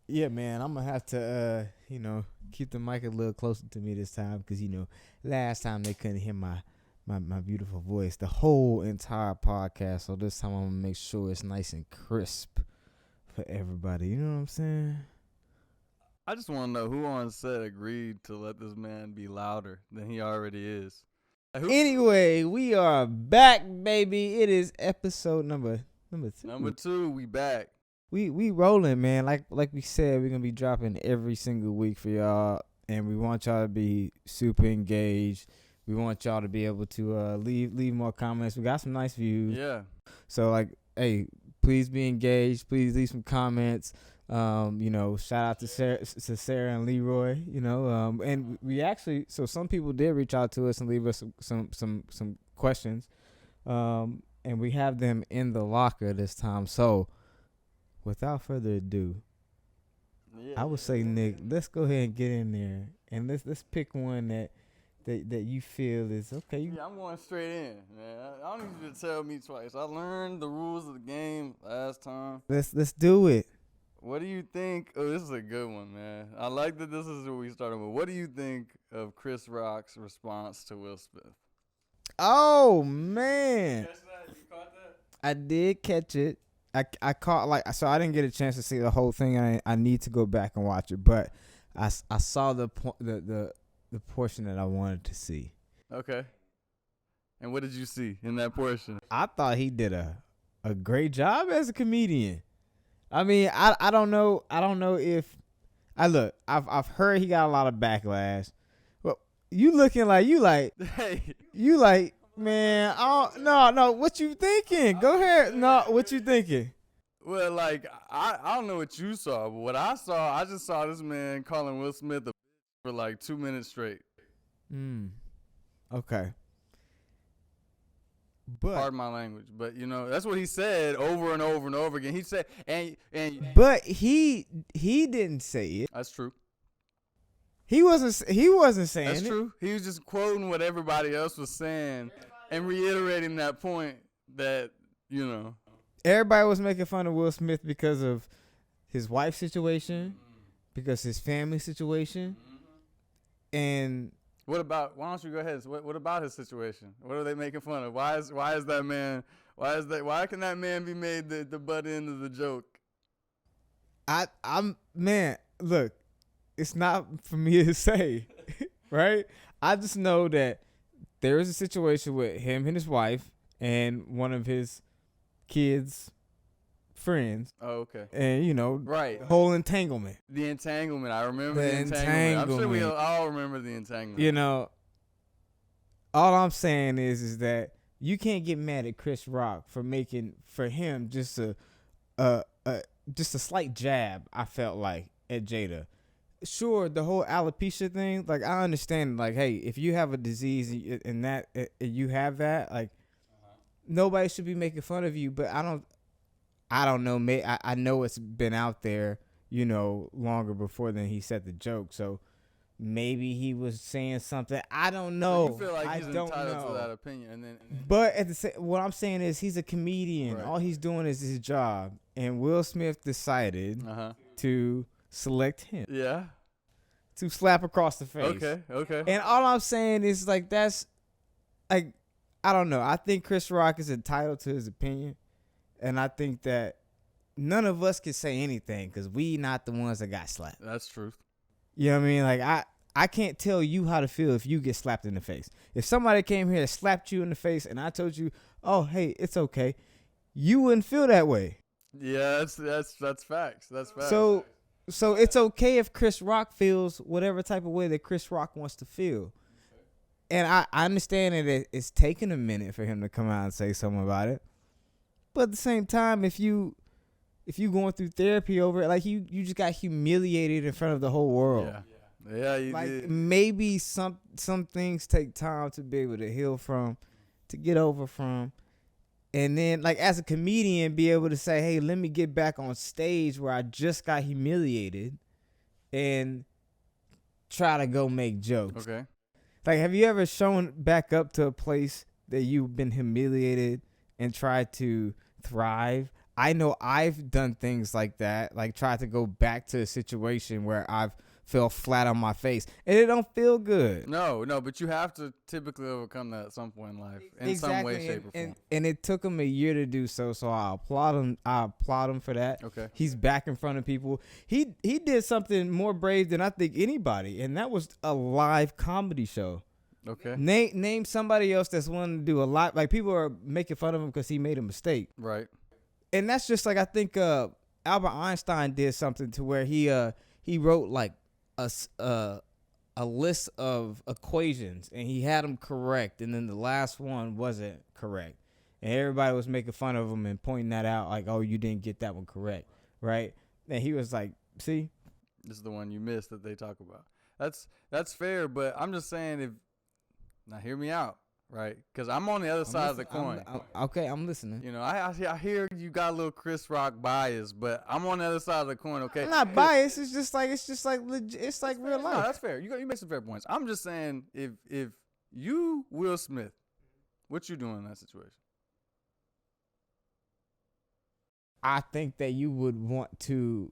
Yeah, man, I'm gonna have to, keep the mic a little closer to me this time because last time they couldn't hear my beautiful voice the whole entire podcast. So this time I'm gonna make sure it's nice and crisp for everybody. You know what I'm saying? I just want to know who on set agreed to let this man be louder than he already is. Anyway, we are back, baby. It is episode number 2. Number 2, we back. We rolling, man. Like we said, we're gonna be dropping every single week for y'all, and we want y'all to be super engaged. We want y'all to be able to leave more comments. We got some nice views. Yeah. So hey, please be engaged. Please leave some comments. Shout out to Sarah and Leroy. And we actually, so some people did reach out to us and leave us some questions, and we have them in the locker this time. So, without further ado, I would say, Nick, let's go ahead and get in there and let's pick one that you feel is okay. Yeah, I'm going straight in, man. I don't need you to tell me twice. I learned the rules of the game last time. Let's do it. What do you think? Oh, this is a good one, man. I like that this is what we started with. What do you think of Chris Rock's response to Will Smith? Oh, man. Catch that? You caught that? I did catch it. I caught so I didn't get a chance to see the whole thing. I need to go back and watch it, but I saw the portion that I wanted to see. Okay. And what did you see in that portion? I thought he did a great job as a comedian. I mean, I don't know if I've heard he got a lot of backlash. Well, you looking like Hey. you like, man, no, what you thinking? Go ahead. No, what you thinking? Well, I don't know what you saw, but what I just saw this man calling Will Smith a for 2 minutes straight. Okay. But pardon my language, but that's what he said over and over and over again. He said, and but he didn't say it. That's true. He wasn't saying That's it. true. He was just quoting what everybody else was saying and reiterating that point that everybody was making fun of Will Smith because of his wife's situation, because his family situation, and what about? Why don't you go ahead? What about his situation? What are they making fun of? Why is that man? Why can that man be made the butt end of the joke? Look, it's not for me to say, right? I just know that there is a situation with him and his wife and one of his kids' friends. Oh, okay. And right, whole entanglement. The entanglement. I remember the entanglement. I'm sure we all remember the entanglement. All I'm saying is that you can't get mad at Chris Rock for making for him just a slight jab. I felt like at Jada. Sure, the whole alopecia thing. I understand. Hey, if you have a disease and that you have that, nobody should be making fun of you. But I don't know. I know it's been out there, longer before than he said the joke. So maybe he was saying something. I don't know. So you feel like he's entitled to that opinion. And then but what I'm saying is he's a comedian. Right. All he's doing is his job. And Will Smith decided to select him. Yeah. To slap across the face. Okay. And all I'm saying is that's I don't know. I think Chris Rock is entitled to his opinion. And I think that none of us can say anything because we not the ones that got slapped. That's true. You know what I mean? I can't tell you how to feel if you get slapped in the face. If somebody came here and slapped you in the face and I told you, oh, hey, it's okay, you wouldn't feel that way. Yeah, that's facts. That's facts. So it's okay if Chris Rock feels whatever type of way that Chris Rock wants to feel. And I understand that it's taken a minute for him to come out and say something about it. But at the same time, if you going through therapy over it, you just got humiliated in front of the whole world. Yeah, you did. Maybe some things take time to be able to heal from, to get over from. And then, as a comedian, be able to say, hey, let me get back on stage where I just got humiliated and try to go make jokes. Okay. Have you ever shown back up to a place that you've been humiliated and tried to thrive I know I've done things like that, like tried to go back to a situation where I've fell flat on my face, and it don't feel good. No, but you have to typically overcome that at some point in life, in some way, shape, or form. And it took him a year to do so. So I applaud him. I applaud him for that. Okay. He's back in front of people. He did something more brave than I think anybody, and that was a live comedy show. Okay. Name somebody else that's willing to do a lot. Like, people are making fun of him because he made a mistake. Right. And that's just like, I think Albert Einstein did something to where he wrote like a list of equations, and he had them correct, and then the last one wasn't correct, and everybody was making fun of him and pointing that out, like, oh, you didn't get that one correct, right? And he was like, see, this is the one you missed that they talk about. That's fair, but I'm just saying, now hear me out, right? Because I'm on the other side of the coin. I'm listening. You know, I hear you got a little Chris Rock bias, but I'm on the other side of the coin. Okay, I'm not biased. It's just like legit, it's like real life. No, that's fair. You make some fair points. I'm just saying, if you Will Smith, what you doing in that situation? I think that you would want to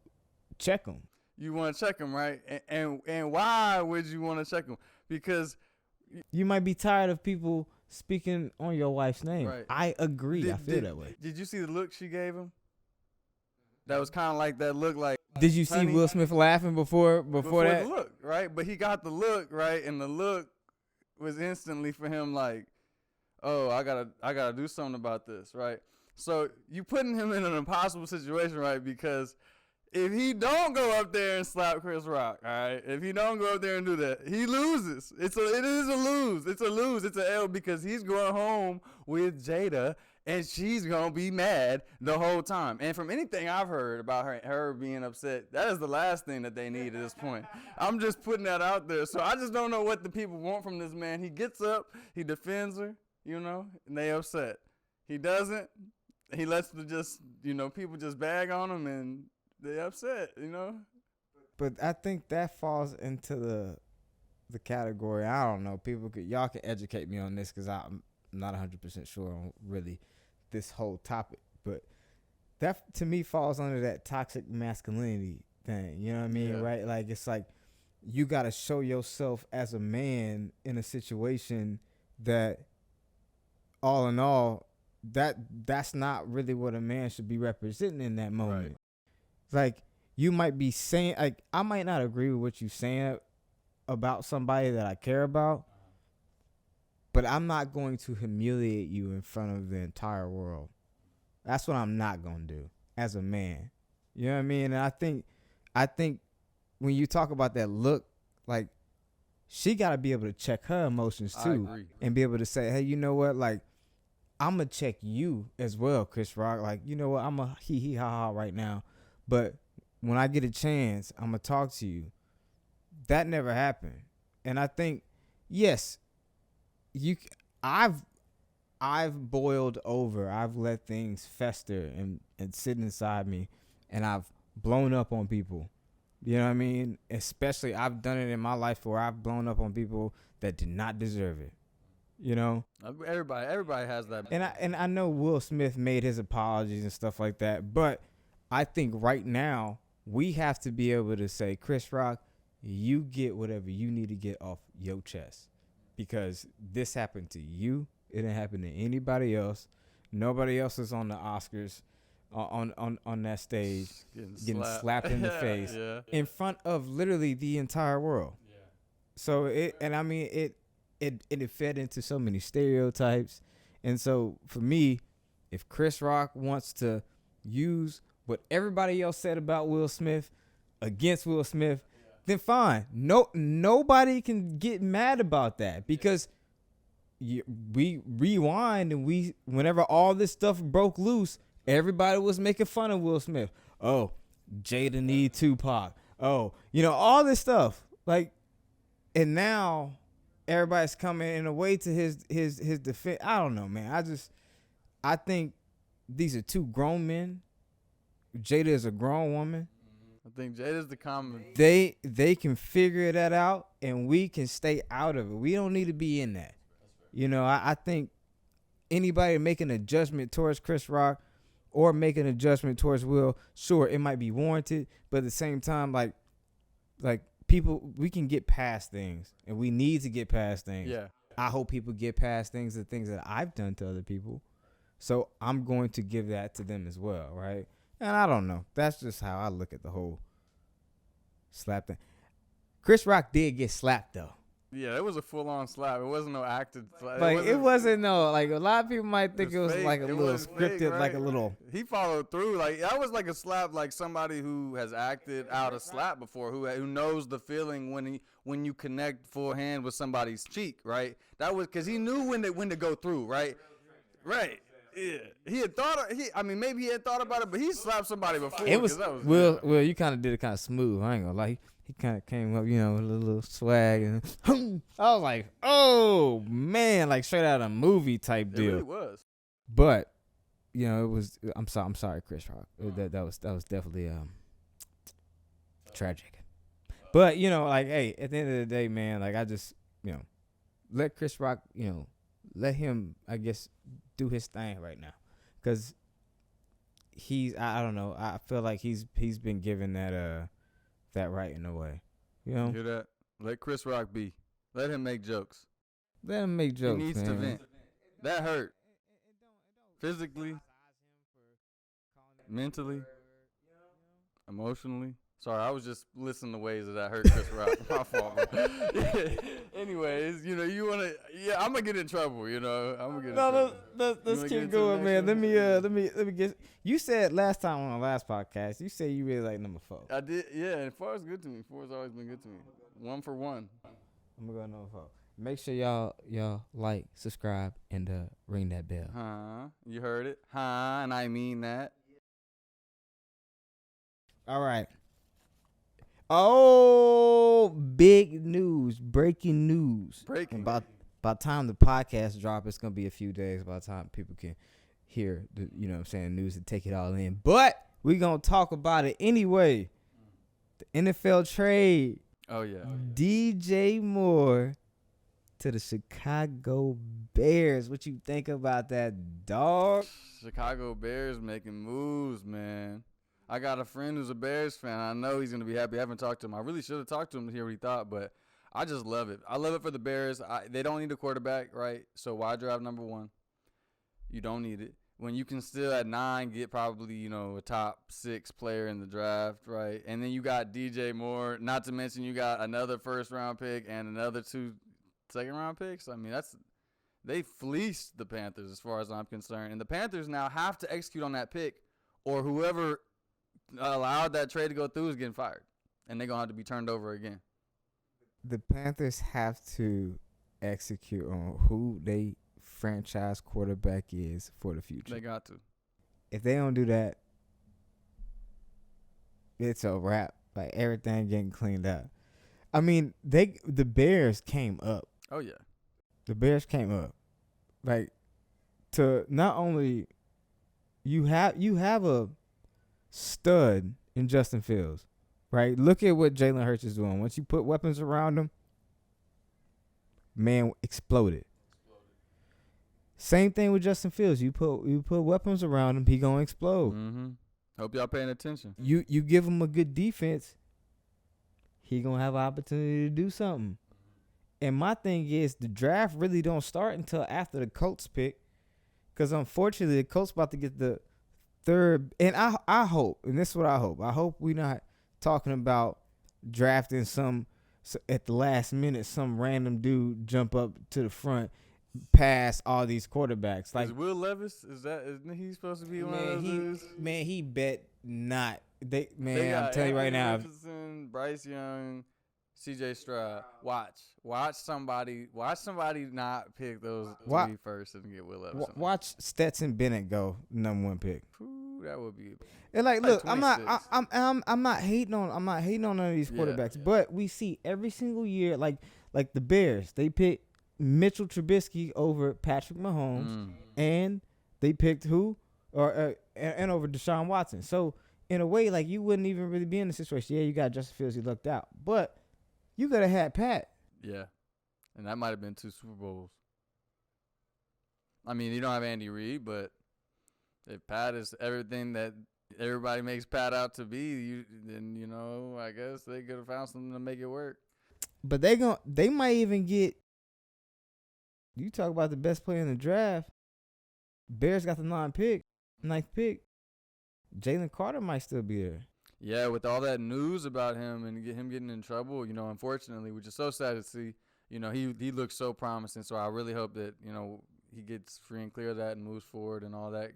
check him. You want to check him, right? And why would you want to check him? Because you might be tired of people speaking on your wife's name. Right. I agree. I feel that way. Did you see the look she gave him? That was kind of like that look like. Did you see Will Smith laughing before that? The look, right? But he got the look, right? And the look was instantly for him like, oh, I gotta do something about this, right? So you putting him in an impossible situation, right? Because if he don't go up there and slap Chris Rock, all right? If he don't go up there and do that, he loses. It is a lose. It's a lose. It's an L, because he's going home with Jada, and she's going to be mad the whole time. And from anything I've heard about her being upset, that is the last thing that they need at this point. I'm just putting that out there. So I just don't know what the people want from this man. He gets up, he defends her, you know, and they upset. He doesn't. He lets people just bag on him, and they upset, you know. But I think that falls into the category. I don't know. Y'all can educate me on this, because I'm not 100% sure on really this whole topic. But that to me falls under that toxic masculinity thing. You know what I mean? Yeah. Right? Like, it's like you got to show yourself as a man in a situation that, all in all, that's not really what a man should be representing in that moment. Right. Like, you might be saying, like, I might not agree with what you're saying about somebody that I care about, but I'm not going to humiliate you in front of the entire world. That's what I'm not going to do as a man. You know what I mean? And I think when you talk about that look, like, she got to be able to check her emotions too, and be able to say, hey, you know what? Like, I'm going to check you as well, Chris Rock. Like, you know what? I'm a hee ha ha right now. But when I get a chance, I'm going to talk to you. That never happened. And I think, yes, I've boiled over. I've let things fester and sit inside me, and I've blown up on people. You know what I mean? Especially, I've done it in my life where I've blown up on people that did not deserve it. You know, everybody has that. And I know Will Smith made his apologies and stuff like that, but I think right now we have to be able to say, Chris Rock, you get whatever you need to get off your chest, because this happened to you. It didn't happen to anybody else. Nobody else is on the Oscars on that stage getting slapped in the face in front of literally the entire world. Yeah. So it fed into so many stereotypes. And so for me, if Chris Rock wants to use what everybody else said about Will Smith against Will Smith, then fine. Nobody can get mad about that, because we rewind, and whenever all this stuff broke loose, everybody was making fun of Will Smith. Oh, Jada need Tupac. Oh, all this stuff. Like, and now everybody's coming in a way to his defense. I don't know, man. I think these are two grown men. Jada is a grown woman. I think Jada's the common. They can figure that out, and we can stay out of it. We don't need to be in that. I think anybody making a judgment towards Chris Rock or make an adjustment towards Will, sure, it might be warranted, but at the same time, like people, we can get past things, and we need to get past things. Yeah. I hope people get past things, the things that I've done to other people. So I'm going to give that to them as well, right? And I don't know. That's just how I look at the whole slap thing. Chris Rock did get slapped, though. Yeah, it was a full-on slap. It wasn't no acted slap. Like, it wasn't no, like, a lot of people might think it was fake. like a It little was scripted, fake, right? like a little. He followed through. Like, that was like a slap, like somebody who has acted out a slap before, who knows the feeling when you connect full hand with somebody's cheek, right? That was because he knew when to go through, right? Right. Yeah. He had thought. Maybe he had thought about it, but he slapped somebody before. It was, that was Will, you kind of did it kind of smooth. I ain't gonna lie. He kind of came up, you know, with a little swag, and I was like, oh man, like straight out of a movie type deal. It really was. But you know, it was. I'm sorry, Chris Rock. That was definitely tragic. But you know, like, hey, at the end of the day, man, like, I just, you know, let Chris Rock, you know, let him, I guess, do his thing right now, because I don't know. I feel like he's been given that right in a way. You know? Hear that? Let Chris Rock be. Let him make jokes. Let him make jokes, He needs man. to vent. That hurt. Physically. Mentally. Emotionally. Sorry, I was just listing the ways that hurt Chris Rock. My fault, bro. Anyways, you know, you want to, I'm going to get in trouble, you know. I'm going to get in trouble. Let's keep going, man. Let me get, you said last time on the last podcast, you said you really like number 4. I did, yeah, and 4 is good to me. 4 has always been good to me. 1 for 1. I'm going to go number 4. Make sure y'all like, subscribe, and ring that bell. Huh? You heard it? Huh? And I mean that. All right. Oh, big news, breaking news. Breaking. By the time the podcast drop, it's gonna be a few days by the time people can hear the, you know what I'm saying, news and take it all in. But we're gonna talk about it anyway. The NFL trade. Oh yeah. DJ Moore to the Chicago Bears. What you think about that, dog? Chicago Bears making moves, man. I got a friend who's a Bears fan. I know he's going to be happy. I haven't talked to him. I really should have talked to him to hear what he thought, but I just love it. I love it for the Bears. They don't need a quarterback, right? So why draft number 1? You don't need it. When you can still at 9 get probably, you know, a top 6 player in the draft, right? And then you got DJ Moore. Not to mention you got another first-round pick and another 2 second-round picks. I mean, they fleeced the Panthers as far as I'm concerned. And the Panthers now have to execute on that pick, or whoever allowed that trade to go through is getting fired, and they're gonna have to be turned over again. The Panthers have to execute on who they franchise quarterback is for the future. They got to. If they don't do that, it's a wrap. Like, everything getting cleaned up. I mean, the Bears came up. Oh yeah, the Bears came up. Like, to not only you have a stud in Justin Fields, right? Look at what Jalen Hurts is doing. Once you put weapons around him, man exploded. Same thing with Justin Fields. You put weapons around him, he gonna explode. Mm-hmm. Hope y'all paying attention. You give him a good defense, he gonna have an opportunity to do something. And my thing is, the draft really don't start until after the Colts pick, because unfortunately the Colts about to get the 3rd. And I hope, and this is what I hope we're not talking about drafting at the last minute, some random dude jump up to the front past all these quarterbacks. Like, is Will Levis, isn't he supposed to be one of those dudes? Man, he bet not. They I'm telling you right now. Richardson, Bryce Young, CJ Stroud. Watch somebody not pick those 3 first and get Will Levis. Watch Stetson Bennett go number 1 pick. Ooh, that would be. And like, look, 26. I'm not hating on none of these quarterbacks, but we see every single year, like the Bears, they pick Mitchell Trubisky over Patrick Mahomes, and they picked who, and over Deshaun Watson. So in a way, like, you wouldn't even really be in the situation. Yeah, you got Justin Fields, you lucked out, but you could have had Pat. Yeah, and that might have been 2 Super Bowls. I mean, you don't have Andy Reid, but If Pat is everything that everybody makes Pat out to be, then I guess they could have found something to make it work. But they might even get. You talk about the best player in the draft. Bears got the ninth pick. Jalen Carter might still be there. Yeah, with all that news about him and him getting in trouble, unfortunately, which is so sad to see. He looks so promising. So I really hope that he gets free and clear of that and moves forward and all that.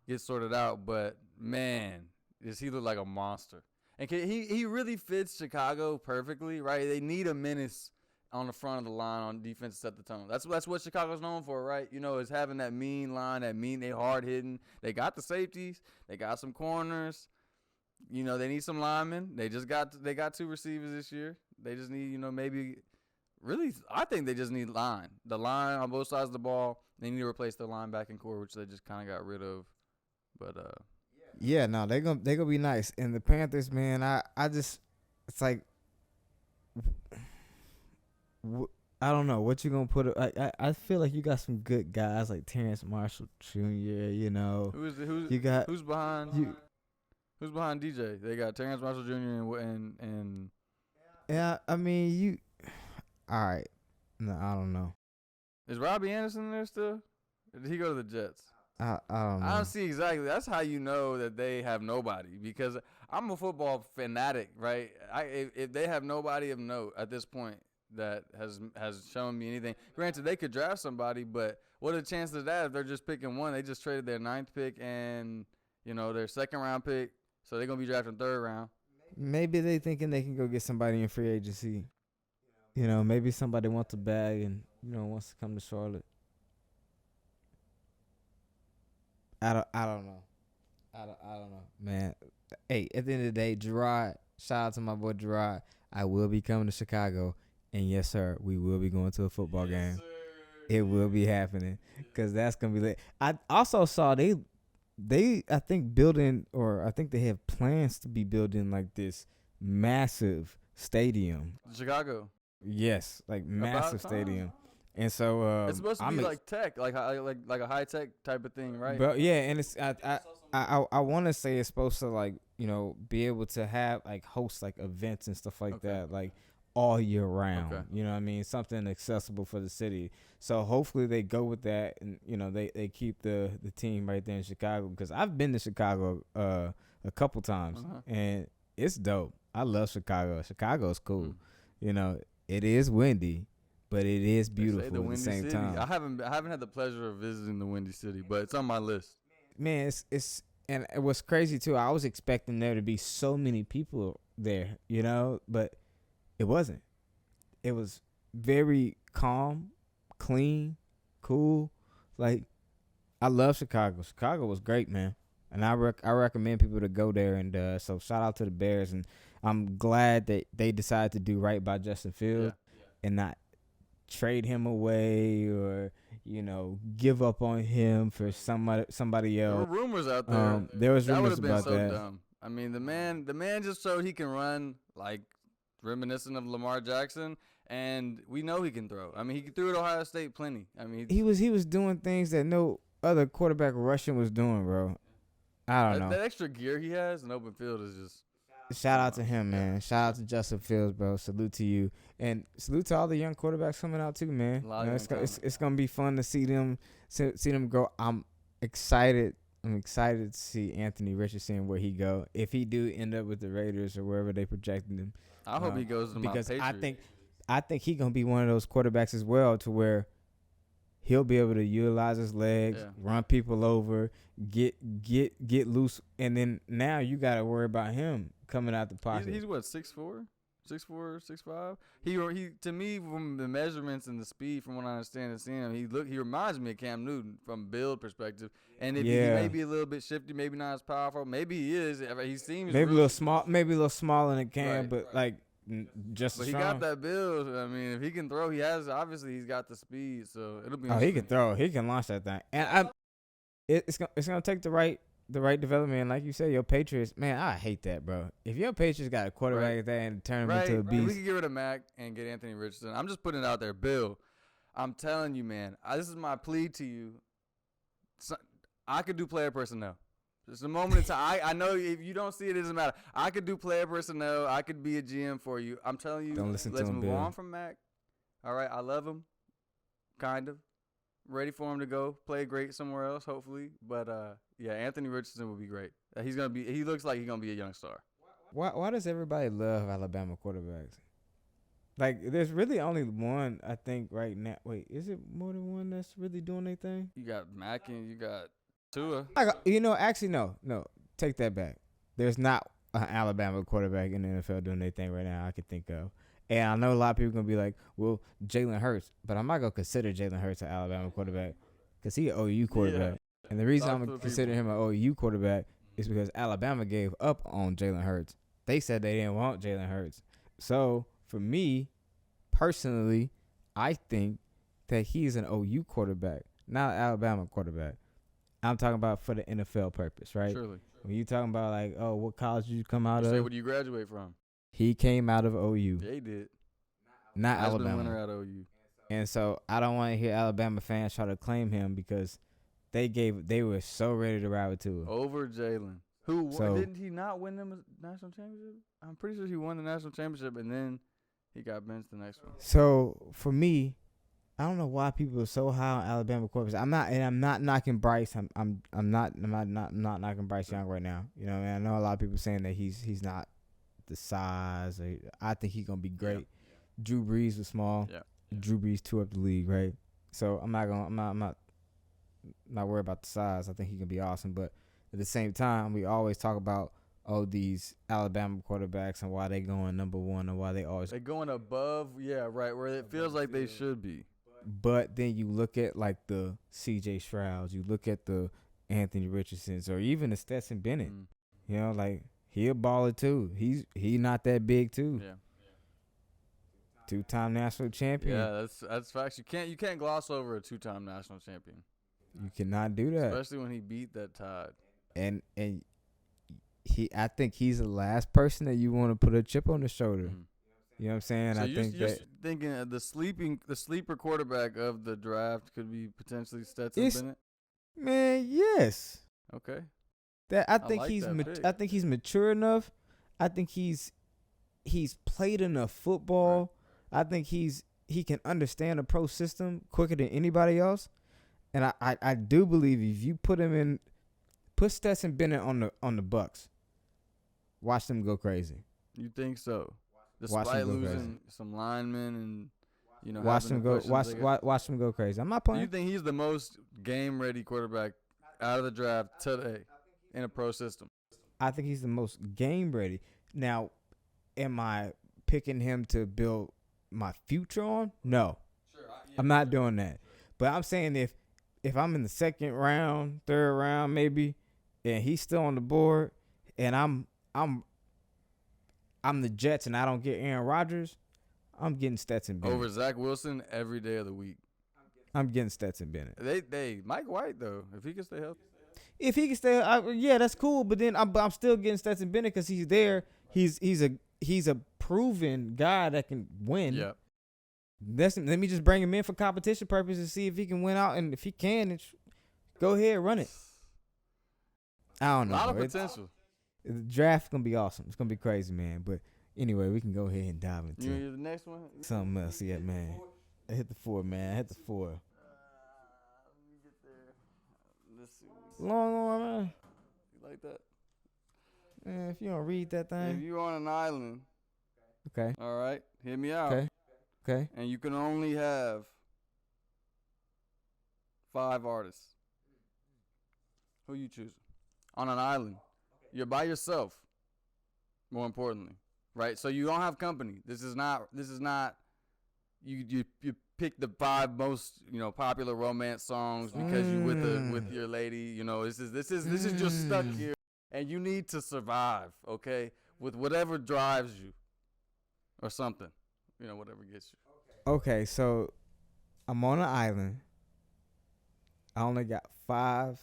Gets sorted out. But man, does he look like a monster? And he really fits Chicago perfectly, right? They need a menace on the front of the line on defense to set the tone. That's what Chicago's known for, right? Is having that mean line, they hard hitting. They got the safeties, they got some corners. They need some linemen. They got 2 receivers this year. They just need, maybe really I think they just need line. The line on both sides of the ball. They need to replace the linebacking core, which they just kind of got rid of. But yeah, no, they gonna be nice. And the Panthers, man, I just it's like I don't know what you gonna put. I feel like you got some good guys like Terrence Marshall Jr. Who's behind DJ? They got Terrence Marshall Jr. and yeah. I mean you. All right, no, I don't know. Is Robbie Anderson there still? Or did he go to the Jets? I don't know. I don't see exactly. That's how you know that they have nobody, because I'm a football fanatic, right? If they have nobody of note at this point that has shown me anything. Granted, they could draft somebody, but what are the chances of that if they're just picking one? They just traded their 9th pick and their 2nd round pick, so they're gonna be drafting 3rd round. Maybe they thinking they can go get somebody in free agency. Maybe somebody wants a bag and wants to come to Charlotte. I don't know. I don't know, man. Hey, at the end of the day, Gerard, shout out to my boy Gerard. I will be coming to Chicago, and yes, sir, we will be going to a football game. Sir. It will be happening because that's gonna be lit. I also saw they I think building, or I think they have plans to be building like this massive stadium. Chicago. Yes, like massive stadium. And so it's supposed to be like tech, like a high tech type of thing, right? But yeah, and it's I want to say it's supposed to like be able to have like host like events and stuff like that, like all year round. Okay. You know what I mean? Something accessible for the city. So hopefully they go with that, and they keep the team right there in Chicago, because I've been to Chicago a couple times and it's dope. I love Chicago. Chicago's cool. It is windy, but it is beautiful at the same city. time. I haven't had the pleasure of visiting the Windy City, but it's on my list. Man, it's and it was crazy too. I was expecting there to be so many people there, but it wasn't. It was very calm, clean, cool. Like, I love Chicago. Chicago was great, man, and I recommend people to go there. And so shout out to the Bears, and I'm glad that they decided to do right by Justin Fields and not trade him away or give up on him for somebody else. There were rumors out there. There was rumors that about so that. Dumb. I mean, the man just showed he can run, like reminiscent of Lamar Jackson, and we know he can throw. I mean, he threw at Ohio State plenty. I mean, he was doing things that no other quarterback Russian was doing, bro. I don't know. That extra gear he has in open field is just. Shout out to him, man. Shout out to Justin Fields, bro. Salute to you, and salute to all the young quarterbacks coming out too, man. It's gonna be fun to see them grow. I'm excited. to see Anthony Richardson where he go. If he do end up with the Raiders or wherever they projected him, I hope he goes to my because Patriots. I think he gonna be one of those quarterbacks as well, to where he'll be able to utilize his legs, run people over, get loose, and then now you got to worry about him coming out the pocket. He's what, 6'4", 6'5"? He to me, from the measurements and the speed, from what I understand and seeing him, he reminds me of Cam Newton from build perspective. And if he may be a little bit shifty, maybe not as powerful, maybe he is. He seems maybe a little smaller than Cam, but like. Just but he got that build. I mean, if he can throw, he's got the speed, so it'll be. Oh, he can throw. He can launch that thing, and it's gonna take the right development. And like you said, your Patriots, man, I hate that, bro. If your Patriots got a quarterback like that and turn him into a beast, we can get rid of Mac and get Anthony Richardson. I'm just putting it out there, Bill. I'm telling you, man. This is my plea to you. I could do player personnel. Just a moment in time. I know if you don't see it, it doesn't matter. I could do player personnel. I could be a GM for you. I'm telling you, Don't listen to let's him, move Bill. on from Mac. All right, I love him, kind of. Ready for him to go play great somewhere else, hopefully. But yeah, Anthony Richardson would be great. He's gonna be. He looks like he's gonna be a young star. Why does everybody love Alabama quarterbacks? Like, there's really only one, I think, right now. Wait, is it more than one that's really doing their thing? You got Mac and you got Tua. Actually, no. Take that back. There's not an Alabama quarterback in the NFL doing their thing right now I could think of. And I know a lot of people are going to be like, well, Jalen Hurts. But I'm not going to consider Jalen Hurts an Alabama quarterback because he's an OU quarterback. Yeah. And the reason I'm going to consider him an OU quarterback is because Alabama gave up on Jalen Hurts. They said they didn't want Jalen Hurts. So, for me, personally, I think that he's an OU quarterback, not an Alabama quarterback. I'm talking about for the NFL purpose, right? Surely. When you talking about like, oh, what college did you come out of? Say, what do you graduate from? He came out of OU. Yeah, he did. Not Heisman Alabama. winner at OU. And so I don't want to hear Alabama fans try to claim him because they were so ready to ride with Tua. Over Jalen. Didn't he not win them a national championship? I'm pretty sure he won the national championship and then he got benched the next one. So for me, I don't know why people are so high on Alabama quarterbacks. I'm not knocking Bryce. I'm not knocking Bryce Young right now. You know, I know a lot of people saying that he's not the size. I think he's gonna be great. Yeah. Drew Brees was small. Yeah. Drew Brees tore up the league, right? So I'm not worried about the size. I think he can be awesome. But at the same time, we always talk about these Alabama quarterbacks and why they going number one and why they going above, yeah, right, where it feels like they should be. But then you look at like the C.J. Strouds, you look at the Anthony Richardsons, or even the Stetson Bennett. You know, like he a baller too. He not that big too. Yeah. 2-time national champion. Yeah, that's facts. You can't gloss over a 2-time national champion. You cannot do that, especially when he beat that Tide. And I think he's the last person that you want to put a chip on the shoulder. Mm-hmm. You know what I'm saying? So you're thinking the sleeper quarterback of the draft could be potentially Stetson Bennett? Man, yes. Okay. I think he's mature enough. I think he's played enough football. Right. I think he can understand the pro system quicker than anybody else. And I do believe if you put Stetson Bennett on the Bucks, watch them go crazy. You think so? Despite losing some linemen and watch them go crazy. I'm not playing. Do you think he's the most game ready quarterback out of the draft today in a pro system? I think he's the most game ready. Now, am I picking him to build my future on? No. Sure, I'm not doing that. But I'm saying if I'm in the second round, third round maybe, and he's still on the board, and I'm the Jets and I don't get Aaron Rodgers, I'm getting Stetson Bennett. Over Zach Wilson every day of the week. I'm getting Stetson Bennett. They Mike White though, if he can stay healthy. If he can stay, yeah, that's cool. But then I'm still getting Stetson Bennett because he's there. He's a proven guy that can win. Yeah. Let me just bring him in for competition purposes and see if he can win out. And if he can, go ahead, run it. I don't know. A lot of potential. The draft's gonna be awesome. It's gonna be crazy, man. But anyway, we can go ahead and dive into the next one. Something else, yeah, man. I hit the 4, man. Let me get there. Let's see. Long, man. You like that? Man, if you don't read that thing. If you're on an island. Okay. All right. Hear me out. Okay. And you can only have 5 artists. Who you choosing? On an island. You're by yourself. More importantly, right? So you don't have company. This is not. You pick the 5 most popular romance songs because you with your lady. This is just stuck here, and you need to survive. Okay, with whatever drives you, or something. Whatever gets you. Okay, so I'm on an island. I only got 5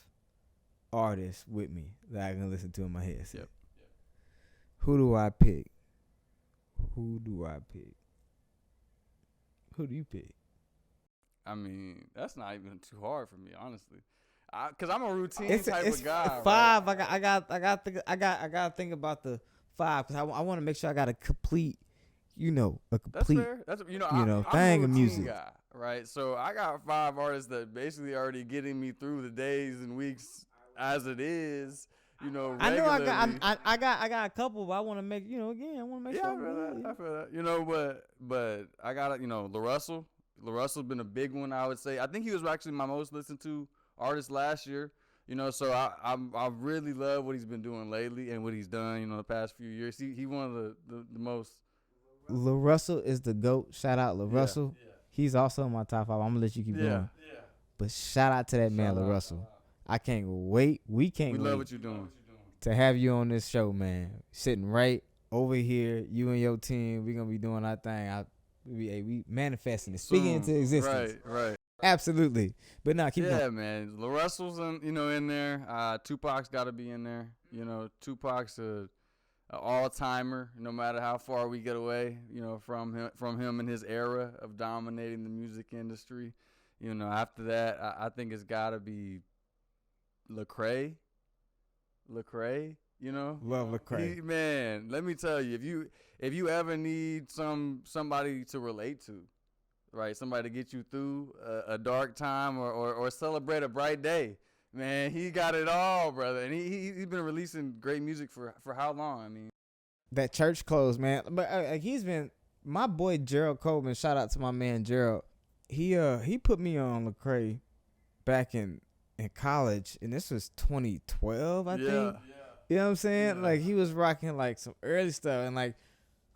artists with me that I can listen to in my headset. Yep. Who do I pick? Who do you pick? I mean, that's not even too hard for me, honestly. Cause I'm a routine It's type of guy. five. Right? I gotta think about the five because I want to make sure I got a complete, a That's complete, fair. That's I'm a thing of routine music. guy, right? So I got 5 artists that basically already getting me through the days and weeks as it is. Regularly. I know I got a couple, but I want to make again. I want to make Yeah, sure. I feel that. But I got it. LaRussell. LaRussell's been a big one. I would say. I think he was actually my most listened to artist last year. So I really love what he's been doing lately and what he's done. The past few years. He one of the most. LaRussell is the GOAT. Shout out LaRussell. Yeah. He's also in my top 5. I'm gonna let you keep going. Yeah. But shout out to that man, Shout out. LaRussell. I can't wait. We can't We wait love what you're doing. to have you on this show, man. Sitting right over here, you and your team. We're gonna be doing our thing. We manifesting it, speaking into existence. Right. Absolutely. But nah, keep going. Yeah, man. LaRussell's in there. Tupac's got to be in there. Tupac's a all-timer. No matter how far we get away, from him and his era of dominating the music industry. After that, I think it's got to be Lecrae. Love Lecrae. Man, let me tell you, if you ever need somebody to relate to, right, somebody to get you through a dark time or celebrate a bright day, man, he got it all, brother. And he's been releasing great music for how long? I mean, That church closed, man. But he's been my boy Gerald Coleman. Shout out to my man Gerald. He put me on Lecrae back in college, and this was 2012, I think. You know what I'm saying? Yeah. Like he was rocking like some early stuff, and like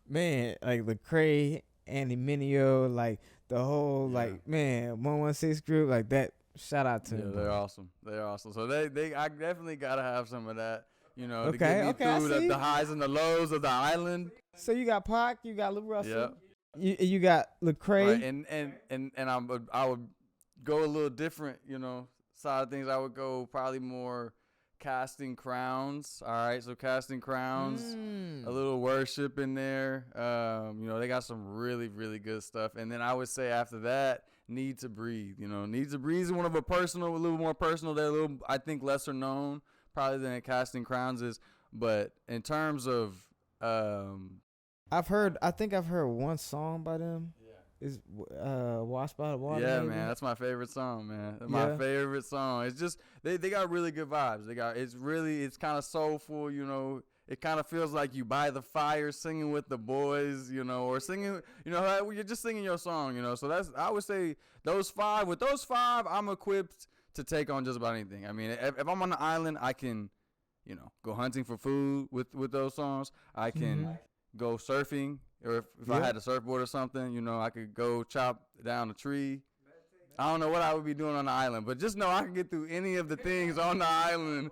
man, like Lecrae, Andy Mineo, like the whole like 116 group, like that. Shout out to them. They're awesome. They're awesome. So I definitely gotta have some of that. To Okay, get me okay, through the highs and the lows of the island. So you got Pac, you got Lil Russell, Yeah. you got Lecrae. Right. And I would go a little different, side of things. I would go probably more Casting Crowns. All right, so Casting Crowns, a little worship in there. They got some really, really good stuff. And then I would say after that, Need to Breathe. Need to Breathe is one of a little more personal. They're a little, I think, lesser known probably than Casting Crowns is. But in terms of, I think I've heard one song by them. Is Washed by the Water. Yeah, maybe? man, that's my favorite song, man. That's my favorite song. It's just they got really good vibes. It's kind of soulful, It kind of feels like you by the fire singing with the boys, or singing, you're just singing your song, So I would say those 5. With those 5, I'm equipped to take on just about anything. I mean, if I'm on the island, I can, go hunting for food with those songs. I can go surfing. Or if I had a surfboard or something, I could go chop down a tree. I don't know what I would be doing on the island, but just know I can get through any of the things on the island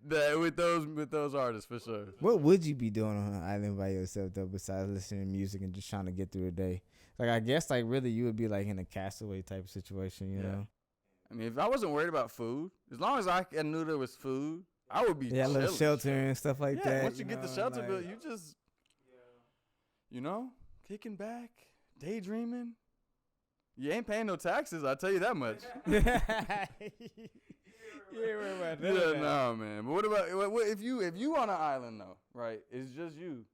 with those artists for sure. What would you be doing on an island by yourself though, besides listening to music and just trying to get through a day? Like I guess like really you would be like in a castaway type of situation, you know? I mean, if I wasn't worried about food, as long as I knew there was food, I would be chilling. Little shelter and stuff like that. Once you get the shelter built, you just kicking back, daydreaming. You ain't paying no taxes, I'll tell you that much. No, man. But what about if you on an island though, right? It's just you.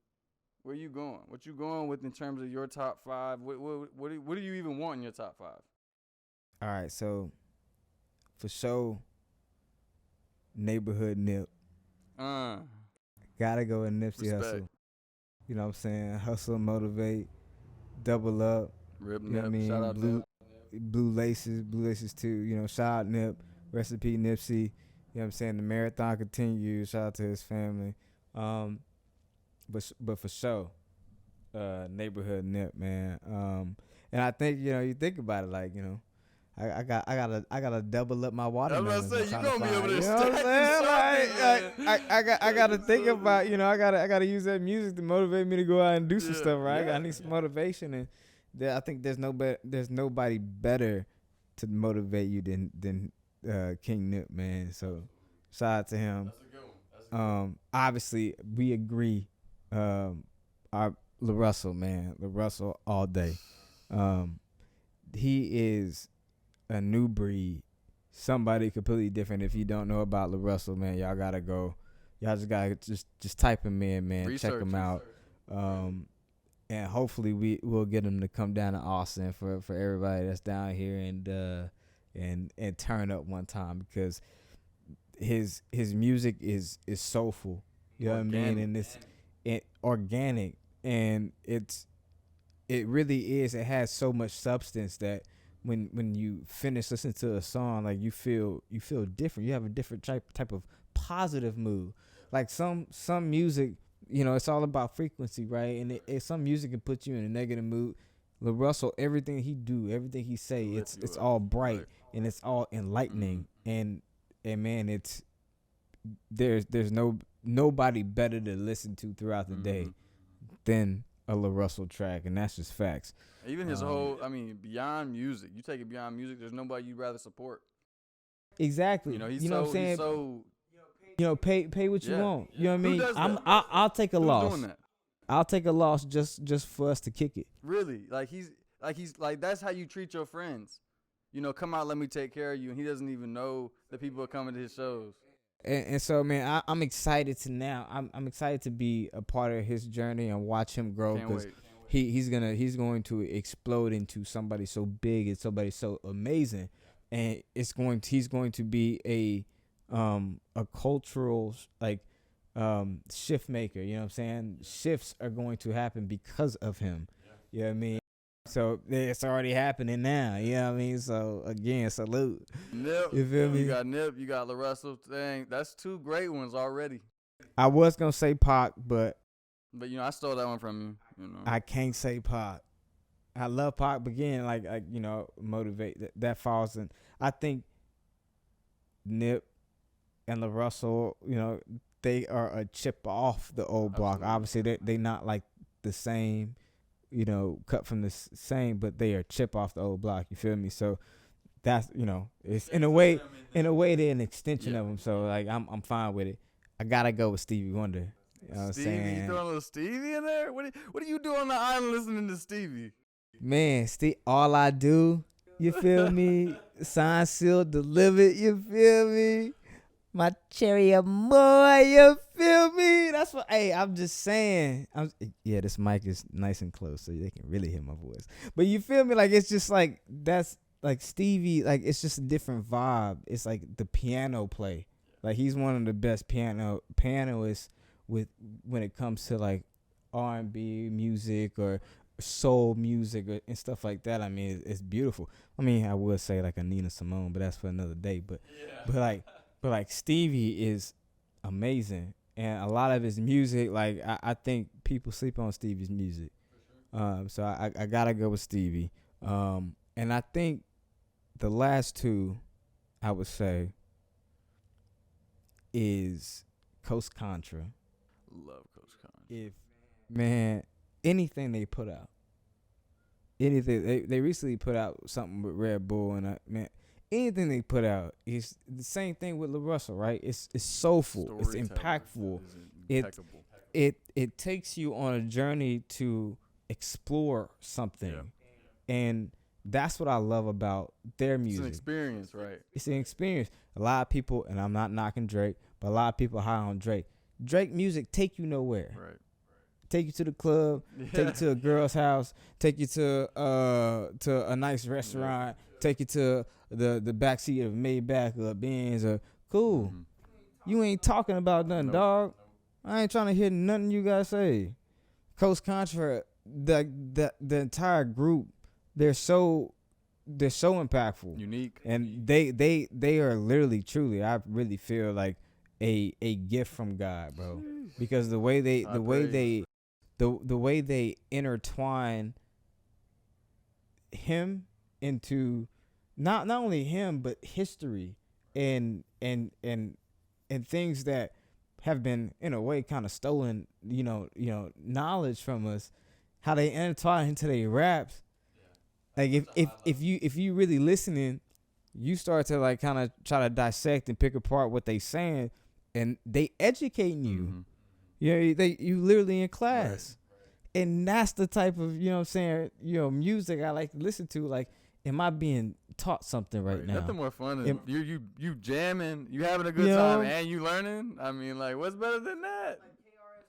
Where you going? What you going with in terms of your top 5? What do you even want in your top 5? All right, so for sure, Neighborhood Nip. Gotta go with Nipsey Hussle. You know what I'm saying? Hustle, motivate, double up. Rip you know Nip, what I mean? shout out Blue Laces too. Shout out Nip, recipe Nipsey. You know what I'm saying? The marathon continues. Shout out to his family. But for sure, Neighborhood Nip, man. And I think you think about it like I gotta double up my watermelon. I was gonna say you gonna be able to you know what I'm saying? I gotta think about I gotta use that music to motivate me to go out and do some stuff, right? I need some motivation, and I think there's nobody better to motivate you than King Nip, man. So shout out to him. That's a good one. Obviously we agree. Our LaRussell, man, LaRussell all day. He is a new breed somebody completely different. If you don't know about LaRussell, man, y'all gotta go. Y'all just gotta just type him in, man. Check him out. And hopefully we'll get him to come down to Austin for everybody that's down here and turn up one time, because his music is soulful. You know what I mean? And it's organic, and it really is. It has so much substance that when you finish listening to a song, like you feel different. You have a different type of positive mood. Like some music, you know, it's all about frequency, right? And some music can put you in a negative mood. LaRussell, everything he do, everything he say, it's all bright, and it's all enlightening. And man, it's there's nobody better to listen to throughout the day than a LaRussell track, and that's just facts. Even his whole, I mean, beyond music, you take it beyond music, there's nobody you'd rather support. Exactly. You know, you know what I'm saying? He's so, you know, pay what you want. You know what I mean? Who does that? I'll take a Who's loss. doing that? I'll take a loss just for us to kick it. Really? Like he's that's how you treat your friends. You know, come out, let me take care of you, and he doesn't even know that people are coming to his shows. And so, man, I'm excited to I'm excited to be a part of his journey and watch him grow, because he's going to explode into somebody so big and somebody so amazing, and he's going to be a cultural shift maker. You know what I'm saying? Shifts are going to happen because of him. You know what I mean? So it's already happening now. You know what I mean? So again, salute. Nip, you feel me? You got Nip, you got LaRussell. Dang, that's two great ones already. I was gonna say Pac, but you know, I stole that one from you. You know, I can't say Pac. I love Pac, but again, like you know, motivate that falls in. I think Nip and LaRussell, you know, they are a chip off the old block. Absolutely. Obviously, they not like the same, you know, cut from the same, but they are chip off the old block. You feel me? So that's, you know, it's in a way they're an extension of them. So like I'm fine with it. I gotta go with Stevie Wonder. You know what I'm saying? You throwing a little Stevie in there? What do you do on the island listening to Stevie? Man, all I do, you feel me? Sign, sealed, delivered. You feel me? My cherry boy, you feel me? That's what. Hey, I'm just saying. This mic is nice and close, so they can really hear my voice. But you feel me? Like it's just like that's like Stevie. Like it's just a different vibe. It's like the piano play. Like he's one of the best pianists when it comes to like R&B music or soul music and stuff like that. I mean, it's beautiful. I mean, I would say like a Nina Simone, but that's for another day. But like Stevie is amazing, and a lot of his music, like I think people sleep on Stevie's music. So I gotta go with Stevie. And I think the last two, I would say, is Coast Contra. Love Coast Contra. If man, anything they put out, anything they recently put out something with Red Bull, and man, anything they put out is the same thing with LaRussell, right? It's soulful, it's impactful, it takes you on a journey to explore something, and that's what I love about their music. It's an experience, right? It's an experience. A lot of people, and I'm not knocking Drake, but a lot of people high on Drake. Drake music take you nowhere. Right. Take you to the club, take you to a girl's house, take you to a nice restaurant, take you to the backseat of a Maybach or a Benz or cool. Mm-hmm. You ain't talking about nothing, dog. I ain't trying to hear nothing you guys say. Coast Contra, the entire group, they're so impactful, unique, and they are literally, truly, I really feel like a gift from God, bro, because the way they intertwine him into not only him but history and things that have been in a way kind of stolen, you know, knowledge from us, how they intertwine into their raps. Like if you really listening, you start to like kind of try to dissect and pick apart what they saying, and they educating you. Mm-hmm. You literally in class. Right. And that's the type of, you know what I'm saying, music I like to listen to. Like am I being taught something right now? Nothing more fun than you jamming, you having a good You time, know? and you learning. I mean, like, what's better than that?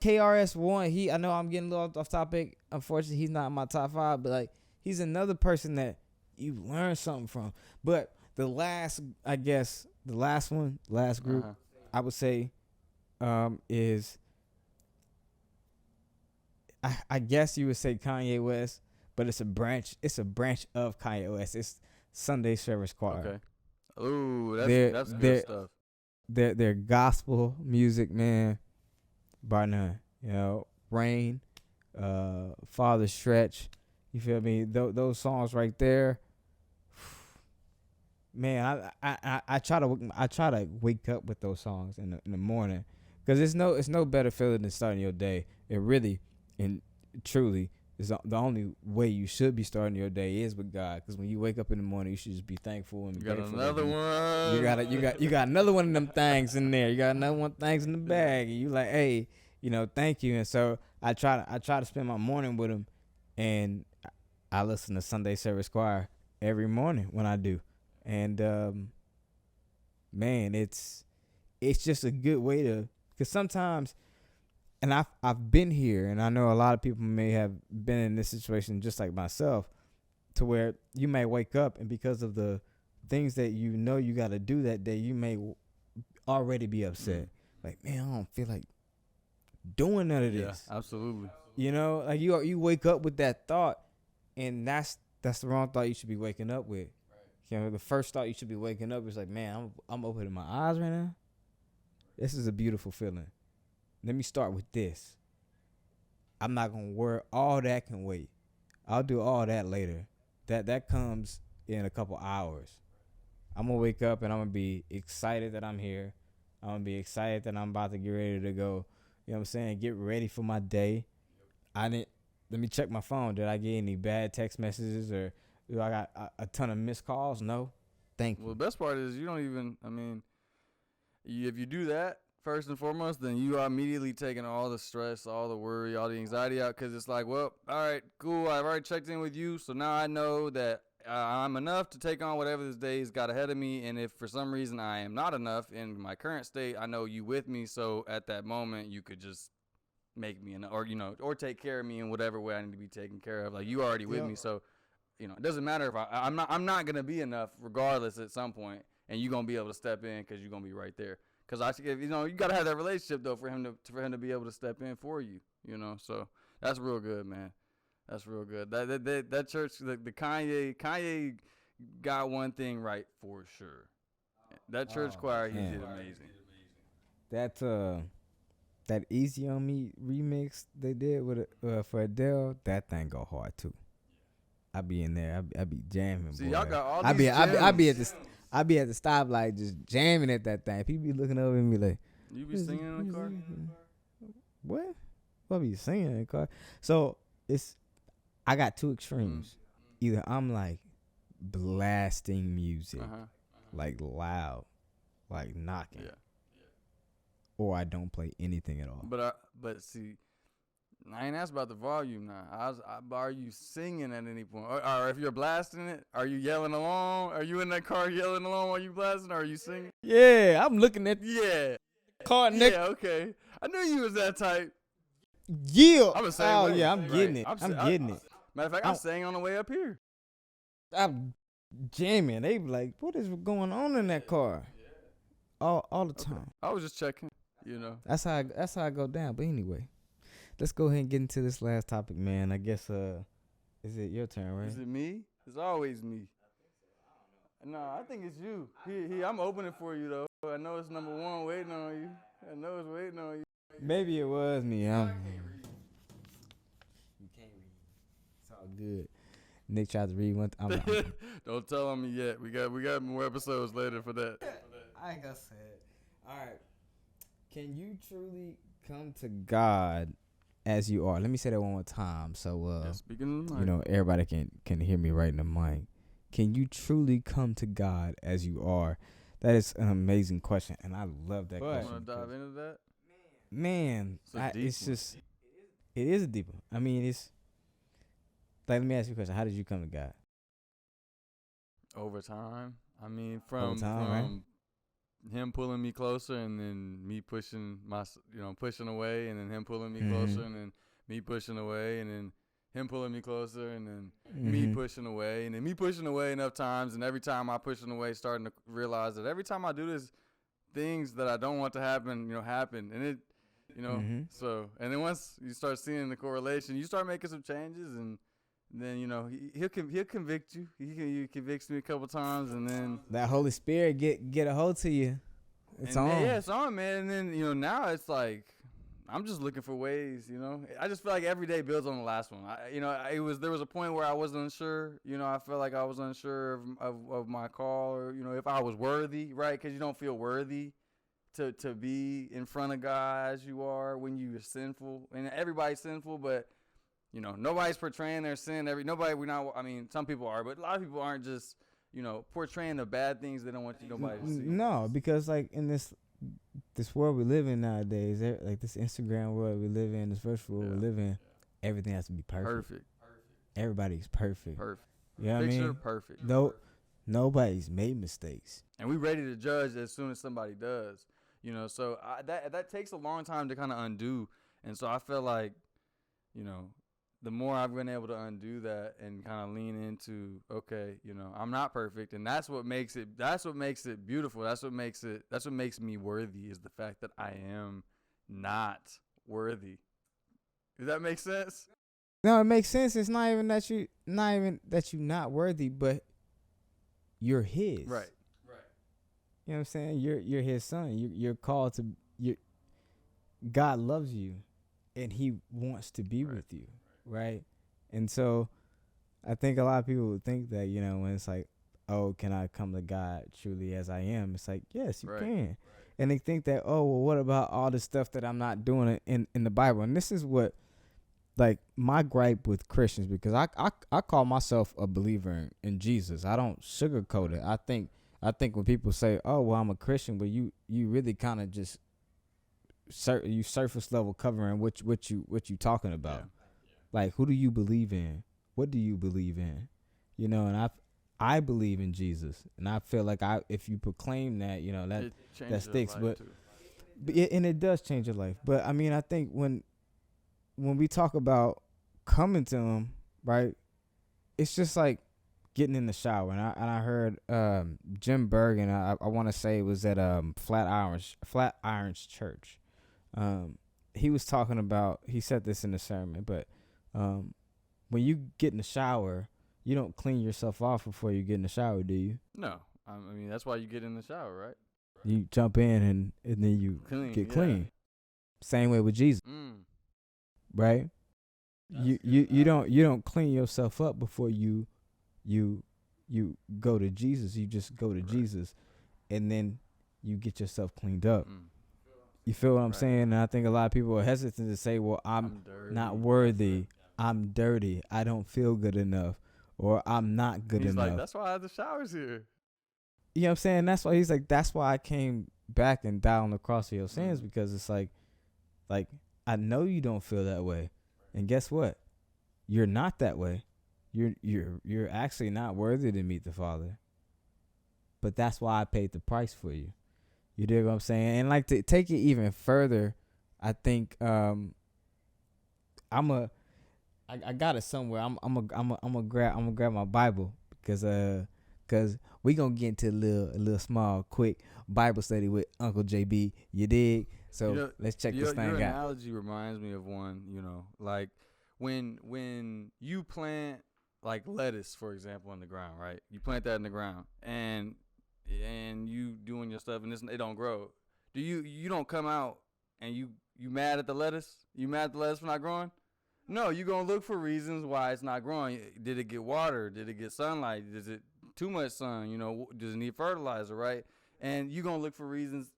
KRS-One, I know I'm getting a little off topic. Unfortunately, he's not in my top 5, but like he's another person that you learn something from. But the last group, I would say, is I guess you would say Kanye West, but it's a branch. It's a branch of Kanye West. It's Sunday Service Choir. Okay. Ooh, that's good they're, stuff. Their gospel music, man, bar none. You know, Rain, Father Stretch. You feel me? Those songs right there. Man, I try to wake up with those songs in the morning, because it's no better feeling than starting your day. It really and truly is the only way you should be starting your day is with God. Because when you wake up in the morning, you should just be thankful and You got grateful. another one. You got another one of them things in there. You got another one things in the bag, and you like, hey, thank you. And so I try to spend my morning with him, and I listen to Sunday Service Choir every morning when I do. And man, it's just a good way to, because sometimes, and I've been here, and I know a lot of people may have been in this situation just like myself, to where you may wake up, and because of the things that you got to do that day, you may already be upset. Like, man, I don't feel like doing none of this. Yeah, absolutely. Like you wake up with that thought, and that's the wrong thought you should be waking up with. The first thought you should be waking up is like, man, I'm opening my eyes right now. This is a beautiful feeling. Let me start with this. I'm not gonna worry. All that can wait. I'll do all that later. That comes in a couple hours. I'm gonna wake up and I'm gonna be excited that I'm here. I'm gonna be excited that I'm about to get ready to go. You know what I'm saying? Get ready for my day. Let me check my phone. Did I get any bad text messages, or do I got a ton of missed calls? No. Thank you. Well, the best part is you don't even, if you do that, first and foremost, then you are immediately taking all the stress, all the worry, all the anxiety out, because it's like, well, all right, cool, I've already checked in with you, so now I know that I'm enough to take on whatever this day's got ahead of me, and if for some reason I am not enough in my current state, I know you with me, so at that moment, you could just make me enough, or take care of me in whatever way I need to be taken care of. Like, you already with me, so it doesn't matter if I'm not gonna be enough regardless at some point, and you're gonna be able to step in because you're gonna be right there. Because you gotta have that relationship though for him to be able to step in for you. So that's real good, man. That's real good. That church, the Kanye got one thing right for sure. That church choir, he did amazing. That Easy on Me remix they did with for Adele, that thing go hard too. I be in there. I be jamming. See, boy. y'all got all I these gems. I be at the stoplight just jamming at that thing. People be looking over at me like, you be singing in the car? What? I be singing in the car. So I got two extremes. Either I'm like blasting music, like loud, like knocking, or I don't play anything at all. But see, I ain't asked about the volume now. Are you singing at any point? Or if you're blasting it, are you yelling along? Are you in that car yelling along while you blasting, or are you singing? Yeah, I'm looking at car next. Yeah, okay. I knew you was that type. Yeah. I'm the same way. Yeah, I'm getting it. I'm getting it. Matter of fact, I'm saying on the way up here. I'm jamming. They be like, what is going on in that car? All the time. I was just checking, That's how I go down. But anyway, let's go ahead and get into this last topic, man. I guess is it your turn, right? Is it me? It's always me. No, I think it's you. I'm opening for you though. I know it's number one waiting on you. I know it's waiting on you. Maybe it was me. You can't read. It's all good. Nick tried to read one. Don't tell on me yet. We got more episodes later for that. I ain't gonna say it. All right. Can you truly come to God as you are? Let me say that one more time, so speaking of the mic. Everybody can hear me right in the mic. Can you truly come to God as you are? That is an amazing question, and I love that question. You want to dive into that? Man, it's just it is a deep one. I mean, it's like, let me ask you a question. How did you come to God? Over time. I mean, Over time, right? from him pulling me closer and then me pushing away, and then him pulling me closer, Mm-hmm. and then me pushing away, and then him pulling me closer, and then me Mm-hmm. pushing away, and then me pushing away enough times, and every time I pushing away, starting to realize that every time I do this, things that I don't want to happen, happen, and it, Mm-hmm. so, and then once you start seeing the correlation, you start making some changes, and then he'll convict you. He convicts me a couple times, and then That Holy Spirit get a hold to you. It's and then, on. yeah, it's on, man. And then now it's like I'm just looking for ways. I just feel like every day builds on the last one. There was a point where I wasn't unsure. I felt like I was unsure of my call, or if I was worthy, right? Because you don't feel worthy to be in front of God as you are when you are sinful, and everybody's sinful, but nobody's portraying their sin. Some people are, but a lot of people aren't just portraying the bad things they don't want nobody to see. No, because like in this world we live in nowadays, like this Instagram world we live in, this virtual world we live in, everything has to be perfect. Everybody's perfect. You know what I Picture mean? perfect. No, nobody's made mistakes. And we ready to judge as soon as somebody does. So that takes a long time to kind of undo. And so I feel like, the more I've been able to undo that and kind of lean into, okay, I'm not perfect, and that's what makes it beautiful. That's what makes me worthy, is the fact that I am not worthy. Does that make sense? No, it makes sense. It's not even that you're not worthy, but you're his. Right. You know what I'm saying? You're his son. You're called to. God loves you, and He wants to be with you, right? And so, I think a lot of people would think that when it's like, oh, can I come to God truly as I am? It's like, yes, you can. And they think that, oh, well, what about all the stuff that I'm not doing in the Bible? And this is what, like, my gripe with Christians, because I call myself a believer in Jesus. I don't sugarcoat it. I think when people say, oh, well, I'm a Christian, but you really kind of just you surface level covering what you talking about. Yeah. Like, who do you believe in? What do you believe in? And I believe in Jesus, and I feel like if you proclaim that, that sticks. But and it does change your life. But I mean, I think when we talk about coming to Him, right, it's just like getting in the shower. And I heard Jim Bergen, I want to say it was at Flatirons Church. He was talking about, he said this in the sermon, but when you get in the shower, you don't clean yourself off before you get in the shower, do you? No. I mean, that's why you get in the shower, right? You jump in and then you get clean. Same way with Jesus. Right? You don't clean yourself up before you go to Jesus. You just go to Jesus, and then you get yourself cleaned up. You feel what I'm saying? And I think a lot of people are hesitant to say, well, I'm not worthy. I'm dirty. I don't feel good enough. Or I'm not good enough. He's like, that's why I have the showers here. You know what I'm saying? That's why he's like, that's why I came back and died on the cross for your sins, because it's like I know you don't feel that way. And guess what? You're not that way. You're actually not worthy to meet the Father. But that's why I paid the price for you. You dig what I'm saying? And like, to take it even further, I think I got it somewhere. I'm gonna grab my Bible, because we gonna get into a little small quick Bible study with Uncle JB. You dig? So let's check this thing out. Your analogy reminds me of one. Like when you plant like lettuce, for example, in the ground, right? You plant that in the ground, and you doing your stuff, and it don't grow. Do you don't come out and you mad at the lettuce? You mad at the lettuce for not growing? No, you're going to look for reasons why it's not growing. Did it get water? Did it get sunlight? Is it too much sun? Does it need fertilizer, right? And you're going to look for reasons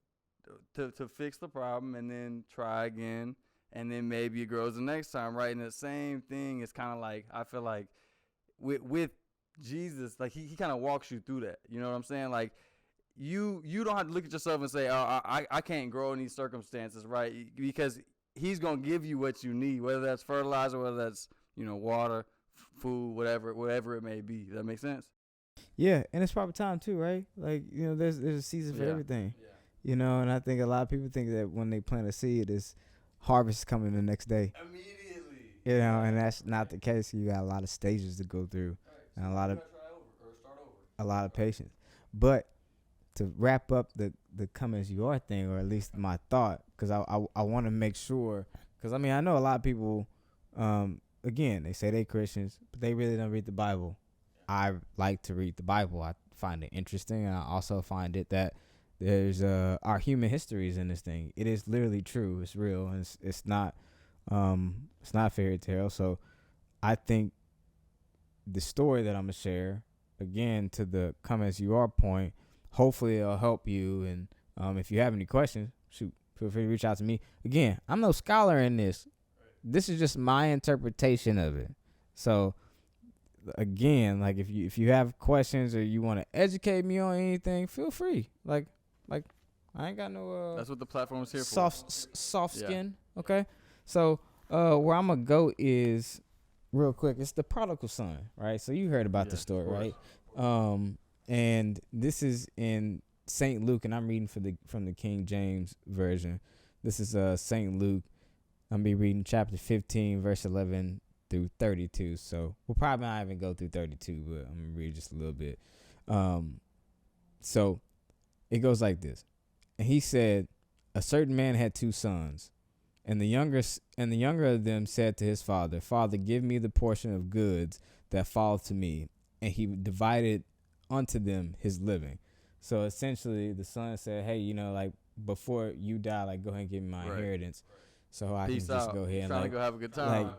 to fix the problem, and then try again, and then maybe it grows the next time, right? And the same thing is kind of like, I feel like with Jesus, like he kind of walks you through that. You know what I'm saying? Like you don't have to look at yourself and say, oh, I can't grow in these circumstances, right? Because He's going to give you what you need, whether that's fertilizer, whether that's, water, food, whatever it may be. Does that make sense? Yeah, and it's proper time too, right? Like, there's a season for Yeah. everything. Yeah. And I think a lot of people think that when they plant a seed, is harvest is coming the next day. Immediately. And that's not the case. You got a lot of stages to go through, Right. and So you gotta try over or start over. a lot of patience. But to wrap up the come as you are thing, or at least my thought, because I want to make sure, because I know a lot of people, again, they say they Christians, but they really don't read the Bible. I like to read the Bible. I find it interesting, and I also find it that there's our human histories in this thing. It is literally true. It's real, and it's not a fairy tale. So I think the story that I'm gonna share, again, to the come as you are point, hopefully it'll help you. And if you have any questions, shoot, feel free to reach out to me. Again, I'm no scholar in this. This is just my interpretation of it. So again, like if you have questions or you want to educate me on anything, feel free. Like I ain't got no That's what the platform is here soft Yeah. skin. Okay, so where I'm gonna go is real quick. It's the prodigal son, right? So you heard about the Yeah, story, of right? course. And this is in Saint Luke, and I'm reading from the King James version. This is Saint Luke. I'm gonna be reading chapter 15, verse 11 through 32. So we'll probably not even go through 32, but I'm gonna read just a little bit. So it goes like this. And he said, a certain man had 2 sons, and the younger of them said to his father, Father, give me the portion of goods that fall to me. And he divided unto them his living. So essentially the son said, hey, like before you die, like go ahead and give me my inheritance. So I Peace can just out. go ahead and trying like to go have a good time.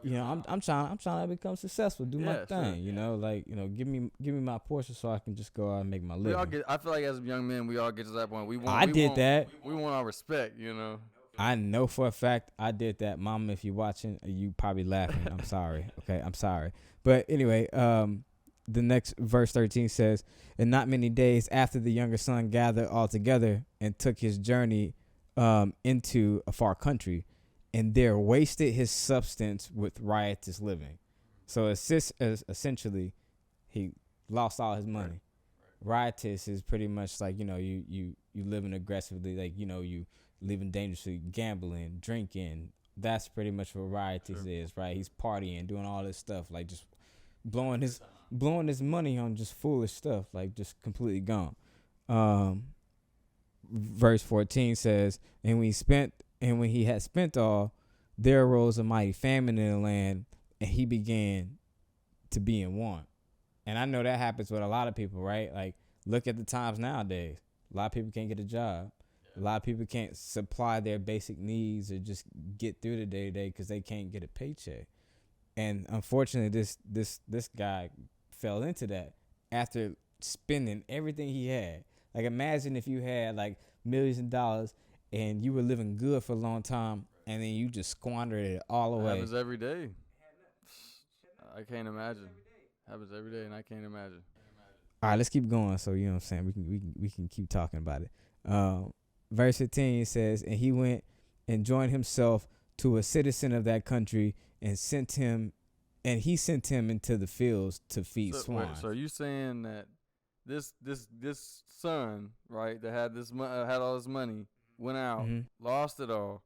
I'm trying to become successful, do my Yeah, thing, sure. give me my portion so I can just go out and make my living. I feel like as young men, we all get to that point. We want our respect, I know for a fact I did that. Mama, if you're watching, you probably laughing. I'm sorry. Okay, I'm sorry. But anyway, the next verse 13 says, and not many days after the younger son gathered all together and took his journey into a far country, and there wasted his substance with riotous living. So essentially, he lost all his money. Riotous is pretty much like, you living aggressively, like, you living dangerously, gambling, drinking. That's pretty much what riotous is, right? He's partying, doing all this stuff, like just blowing his money on just foolish stuff, like just completely gone. Verse 14 says, and when he had spent all, there arose a mighty famine in the land, and he began to be in want. And I know that happens with a lot of people, right? Like, look at the times nowadays. A lot of people can't get a job. A lot of people can't supply their basic needs or just get through the day to day because they can't get a paycheck. And unfortunately, this guy fell into that after spending everything he had. Like, imagine if you had like millions of dollars and you were living good for a long time, and then you just squandered it all away. Happens every day. I can't imagine. Happens every day, and I can't imagine. All right, let's keep going. So you know what I'm saying, we can keep talking about it. Verse 15 says, and he went and joined himself to a citizen of that country, and he sent him into the fields to feed swine. Wait, so are you saying that this son, right, that had had all this money, went out, lost it all,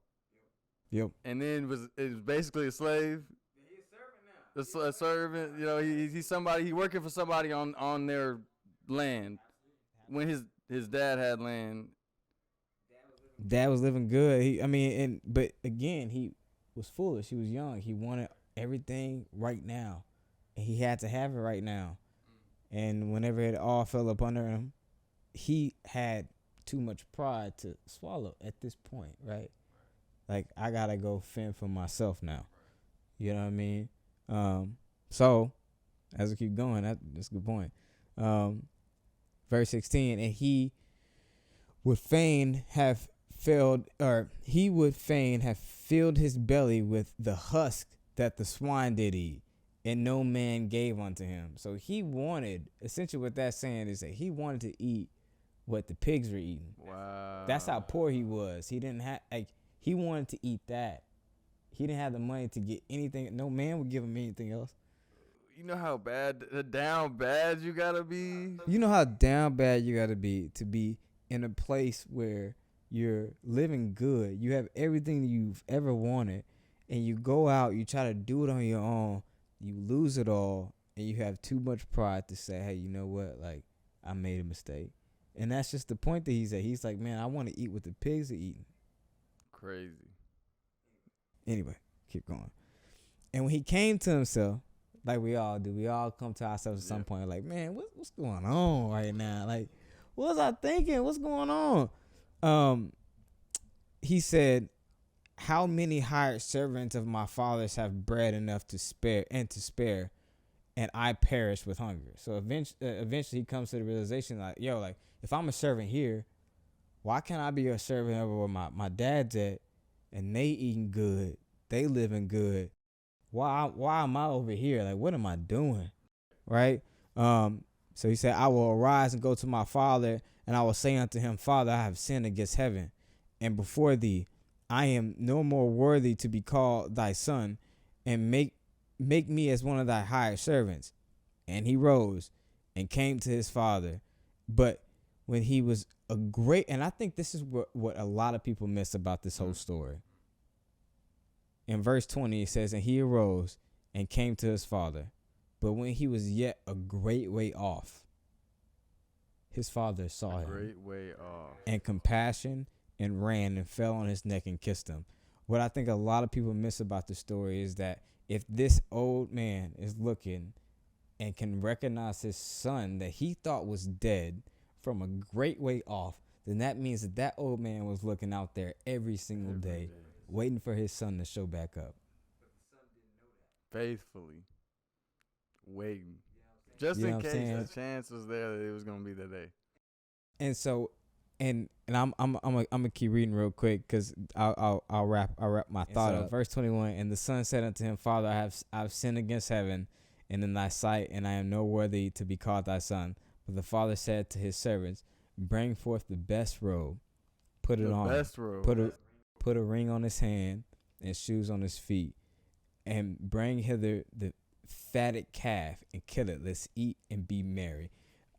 and then was basically a slave? A servant, he's somebody. He working for somebody on their land. When his dad had land, dad was living good. But again, he was foolish. He was young. He wanted everything right now, and he had to have it right now. And whenever it all fell up under him, he had too much pride to swallow at this point, right? Like, I gotta go fend for myself now. You know what I mean? So as we keep going, that's a good point. Verse 16, and he would fain have filled his belly with the husk that the swine did eat, and no man gave unto him. So he wanted, essentially what that's saying is that he wanted to eat what the pigs were eating. Wow. That's how poor he was. He didn't have, he wanted to eat that. He didn't have the money to get anything. No man would give him anything else. you know how down bad you gotta be. You know how down bad you gotta be to be in a place where you're living good. You have everything you've ever wanted, and you go out, you try to do it on your own, you lose it all, and you have too much pride to say, hey, you know what? Like, I made a mistake. And that's just the point that he's at. He's like, man, I want to eat what the pigs are eating. Crazy. Anyway, keep going. And when he came to himself, like we all do, we all come to ourselves at some point, like, man, what's going on right now? Like, what was I thinking? What's going on? He said, how many hired servants of my father's have bread enough to spare, and I perish with hunger? So eventually he comes to the realization, like, yo, like, if I'm a servant here, why can't I be a servant over where my dad's at, and they eating good, they living good? Why am I over here? Like, what am I doing? Right? So he said, I will arise and go to my father, and I will say unto him, Father, I have sinned against heaven and before thee. I am no more worthy to be called thy son, and make me as one of thy hired servants. And he rose and came to his father. But when he was a great, and I think this is what a lot of people miss about this whole story. In verse 20, it says, and he arose and came to his father. But when he was yet a great way off, his father saw him. Great way off. And compassion, and ran and fell on his neck and kissed him. What I think a lot of people miss about the story is that if this old man is looking and can recognize his son that he thought was dead from a great way off, then that means that old man was looking out there every single day, waiting for his son to show back up. Faithfully waiting. Just in case the chance was there that it was going to be the day. And so, and I'm gonna keep reading real quick because I'll wrap my thought up. Verse 21, and the son said unto him, Father, I've sinned against heaven and in thy sight, and I am no worthy to be called thy son. But the father said to his servants, bring forth the best robe, put it on, put a ring on his hand and shoes on his feet, and bring hither the fatted calf and kill it. Let's eat and be merry.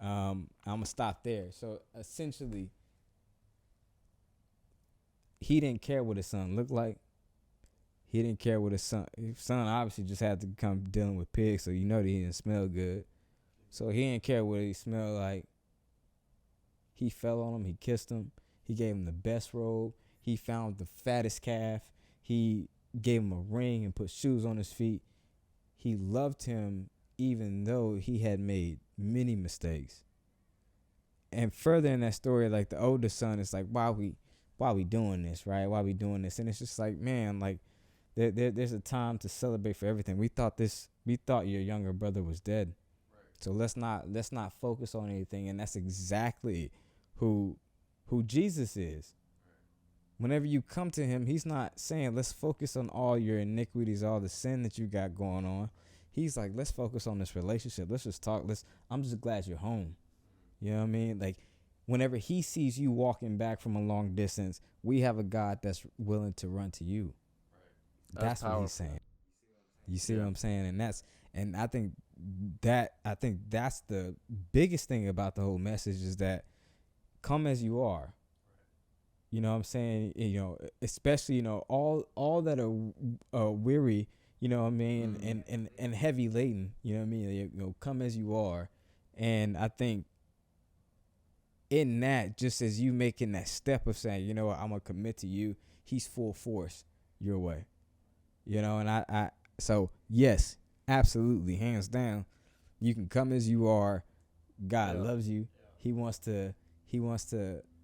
I'm gonna stop there. So essentially, he didn't care what his son looked like. He didn't care what his son obviously just had to come dealing with pigs, so you know that he didn't smell good. So he didn't care what he smelled like. He fell on him. He kissed him. He gave him the best robe. He found the fattest calf. He gave him a ring and put shoes on his feet. He loved him even though he had made many mistakes. And further in that story, like the older son is like, why we doing this, right? Why we doing this? And it's just like, man, like there's a time to celebrate for everything. We thought your younger brother was dead. Right. So let's not focus on anything. And that's exactly who Jesus is. Whenever you come to him, he's not saying, let's focus on all your iniquities, all the sin that you got going on. He's like, let's focus on this relationship. Let's just talk. I'm just glad you're home. You know what I mean? Like, whenever he sees you walking back from a long distance, we have a God that's willing to run to you. Right. That's what he's saying. You see what I'm saying? And I think that's the biggest thing about the whole message is that come as you are. You know what I'm saying? You know, especially, you know, all that are weary, you know what I mean, and heavy laden, you know what I mean? You know, come as you are. And I think in that, just as you making that step of saying, you know what, I'm going to commit to you, he's full force your way. You know, and so yes, absolutely, hands down, you can come as you are. God loves you. He wants to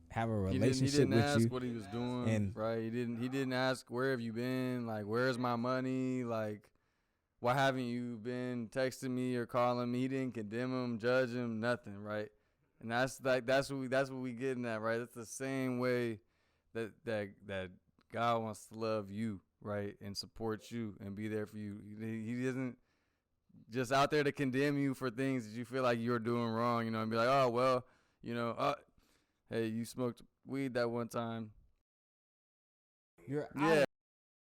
have a relationship with you. He didn't ask what he was doing, right? He didn't ask, where have you been? Like, where's my money? Like, why haven't you been texting me or calling me? He didn't condemn him, judge him, nothing, right? And that's what we getting at, right? It's the same way that God wants to love you, right, and support you and be there for you. He isn't just out there to condemn you for things that you feel like you're doing wrong, you know, and be like, oh well, you know, hey, you smoked weed that one time. You're yeah.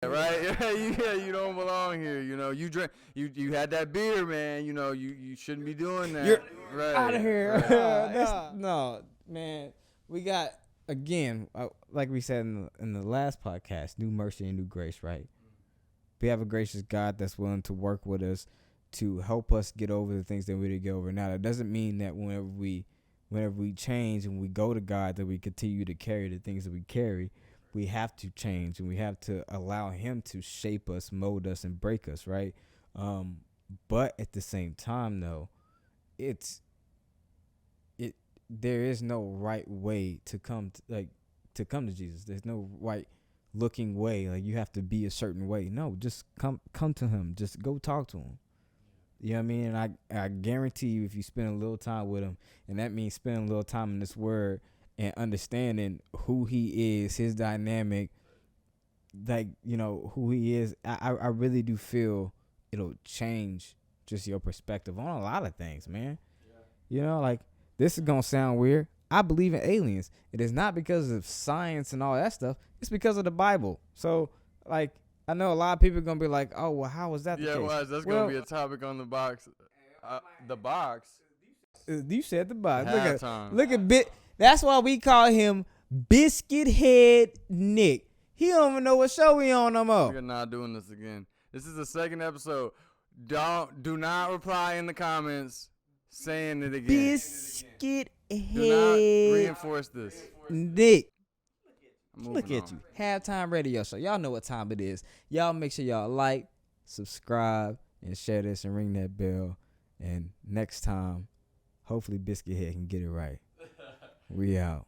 Right? Yeah, you don't belong here. You know, you drink, you had that beer, man. You know, you shouldn't be doing that. You're right, out of here. right. No, man. We got again, like we said in the last podcast, new mercy and new grace, right? We have a gracious God that's willing to work with us to help us get over the things that we didn't get over. Now, that doesn't mean that whenever we change and we go to God, that we continue to carry the things that we carry. We have to change, and we have to allow him to shape us, mold us, and break us, right? But at the same time, though, there is no right way to come to Jesus. There's no right looking way. Like, you have to be a certain way. No, just come to him. Just go talk to him. You know what I mean? And I guarantee you, if you spend a little time with him, and that means spending a little time in this word and understanding who he is, his dynamic, like, you know, who he is, I really do feel it'll change just your perspective on a lot of things, man. Yeah. You know, like, this is going to sound weird. I believe in aliens. It is not because of science and all that stuff. It's because of the Bible. So, like, I know a lot of people are going to be like, oh, well, how is that the case? Yeah, that's going to be a topic on the box. The box? You said the box. Halftime. Look at Bit. That's why we call him Biscuit Head Nick. He don't even know what show we on no more. We're not doing this again. This is the second episode. Do not reply in the comments saying it again. Biscuit Head. Do not reinforce this. Nick. Look at on. you. Halftime radio show. Y'all know what time it is. Y'all make sure y'all like, subscribe, and share this and ring that bell. And next time, hopefully Biscuit Head can get it right. We out.